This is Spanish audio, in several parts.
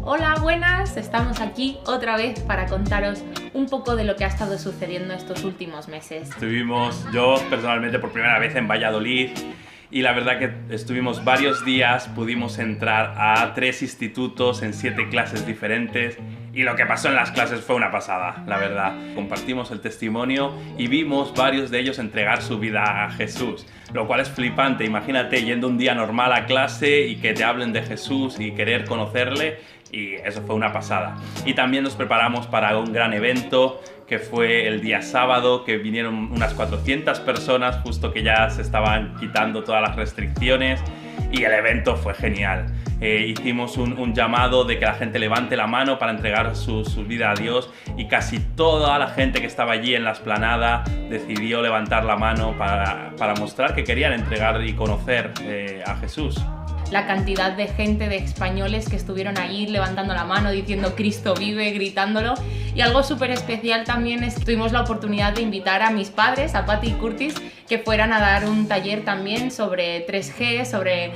Hola, buenas, estamos aquí otra vez para contaros un poco de lo que ha estado sucediendo estos últimos meses. Estuvimos yo personalmente por primera vez en Valladolid y la verdad que estuvimos varios días, pudimos entrar a 3 institutos en 7 clases diferentes y lo que pasó en las clases fue una pasada, la verdad. Compartimos el testimonio y vimos varios de ellos entregar su vida a Jesús, lo cual es flipante. Imagínate yendo un día normal a clase y que te hablen de Jesús y querer conocerle, y eso fue una pasada. Y también nos preparamos para un gran evento que fue el día sábado, que vinieron unas 400 personas, justo que ya se estaban quitando todas las restricciones, y el evento fue genial. Hicimos un llamado de que la gente levante la mano para entregar su vida a Dios, y casi toda la gente que estaba allí en la explanada decidió levantar la mano para mostrar que querían entregar y conocer a Jesús. La cantidad de gente, de españoles que estuvieron allí levantando la mano, diciendo Cristo vive, gritándolo. Y algo súper especial también es que tuvimos la oportunidad de invitar a mis padres, a Pati y Curtis, que fueran a dar un taller también sobre 3G, sobre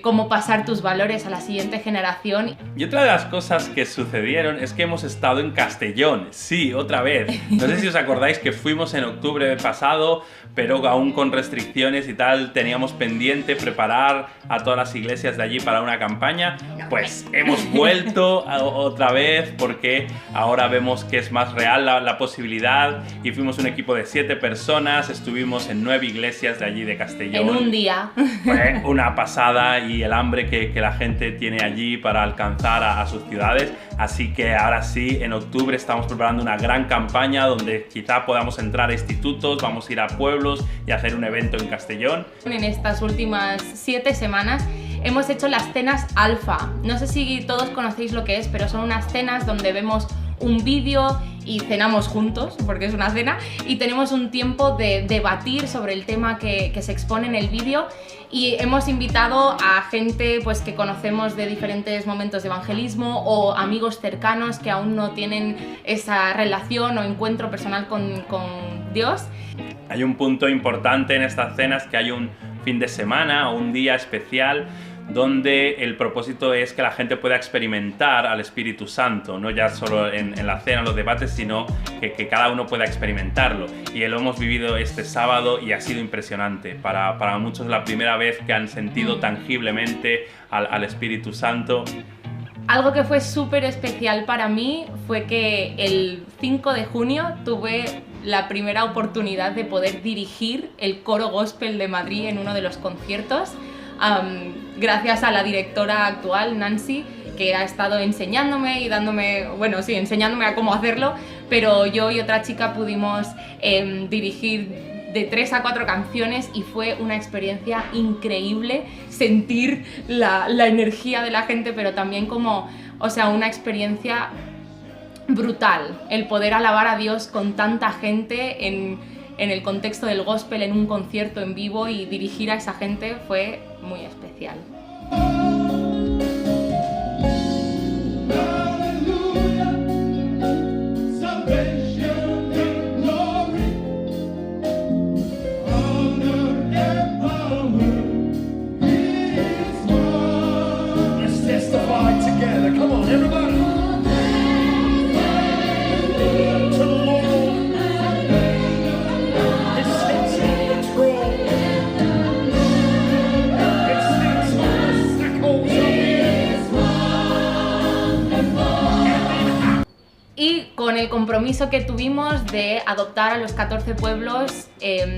cómo pasar tus valores a la siguiente generación. Y otra de las cosas que sucedieron es que hemos estado en Castellón, sí, otra vez. No sé si os acordáis que fuimos en octubre pasado, pero aún con restricciones y tal, teníamos pendiente preparar a todas las iglesias de allí para una campaña. Pues hemos vuelto otra vez porque ahora vemos que es más real la posibilidad, y fuimos un equipo de 7 personas, estuvimos en 9 iglesias de allí de Castellón. En un día. Fue una pasada, y el hambre que la gente tiene allí para alcanzar a sus ciudades. Así que ahora sí, en octubre estamos preparando una gran campaña donde quizá podamos entrar a institutos, vamos a ir a pueblos y hacer un evento en Castellón. En estas últimas 7 semanas hemos hecho las cenas alfa. No sé si todos conocéis lo que es, pero son unas cenas donde vemos un vídeo y cenamos juntos, porque es una cena, y tenemos un tiempo de debatir sobre el tema que se expone en el vídeo. Y hemos invitado a gente pues, que conocemos de diferentes momentos de evangelismo, o amigos cercanos que aún no tienen esa relación o encuentro personal con Dios. Hay un punto importante en estas cenas, que hay un fin de semana o un día especial donde el propósito es que la gente pueda experimentar al Espíritu Santo, no ya solo en la cena, los debates, sino que cada uno pueda experimentarlo. Y lo hemos vivido este sábado y ha sido impresionante. Para muchos la primera vez que han sentido tangiblemente al Espíritu Santo. Algo que fue súper especial para mí fue que el 5 de junio tuve la primera oportunidad de poder dirigir el coro gospel de Madrid en uno de los conciertos. Gracias a la directora actual, Nancy, que ha estado enseñándome y enseñándome a cómo hacerlo, pero yo y otra chica pudimos dirigir de 3 a 4 canciones, y fue una experiencia increíble sentir la energía de la gente, pero también una experiencia brutal, el poder alabar a Dios con tanta gente en el contexto del gospel, en un concierto en vivo, y dirigir a esa gente fue muy especial. Y con el compromiso que tuvimos de adoptar a los 14 pueblos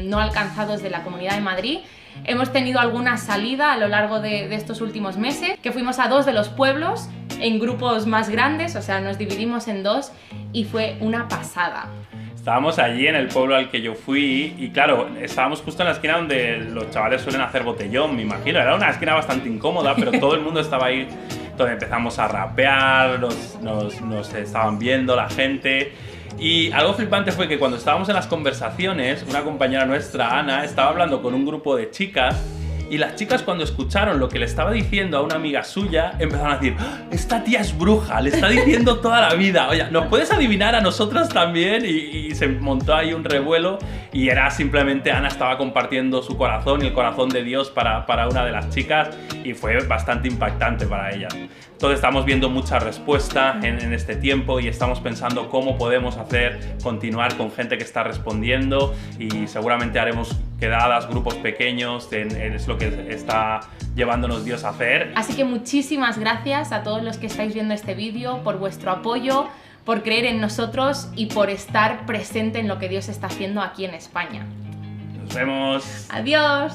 no alcanzados de la Comunidad de Madrid, hemos tenido alguna salida a lo largo de estos últimos meses, que fuimos a 2 de los pueblos en grupos más grandes, o sea, nos dividimos en 2, y fue una pasada. Estábamos allí en el pueblo al que yo fui, y claro, estábamos justo en la esquina donde los chavales suelen hacer botellón, me imagino. Era una esquina bastante incómoda, pero todo el mundo estaba ahí. Entonces empezamos a rapear, nos estaban viendo la gente. Y algo flipante fue que cuando estábamos en las conversaciones, una compañera nuestra, Ana, estaba hablando con un grupo de chicas, y las chicas, cuando escucharon lo que le estaba diciendo a una amiga suya, empezaron a decir: ¡Ah, esta tía es bruja, le está diciendo toda la vida! Oye, ¿nos puedes adivinar a nosotras también? Y se montó ahí un revuelo, y era simplemente Ana estaba compartiendo su corazón y el corazón de Dios para una de las chicas, y fue bastante impactante para ella. Entonces estamos viendo mucha respuesta en este tiempo y estamos pensando cómo podemos continuar con gente que está respondiendo, y seguramente haremos quedadas, grupos pequeños, es lo que está llevándonos Dios a hacer. Así que muchísimas gracias a todos los que estáis viendo este vídeo por vuestro apoyo, por creer en nosotros y por estar presente en lo que Dios está haciendo aquí en España. Nos vemos. Adiós.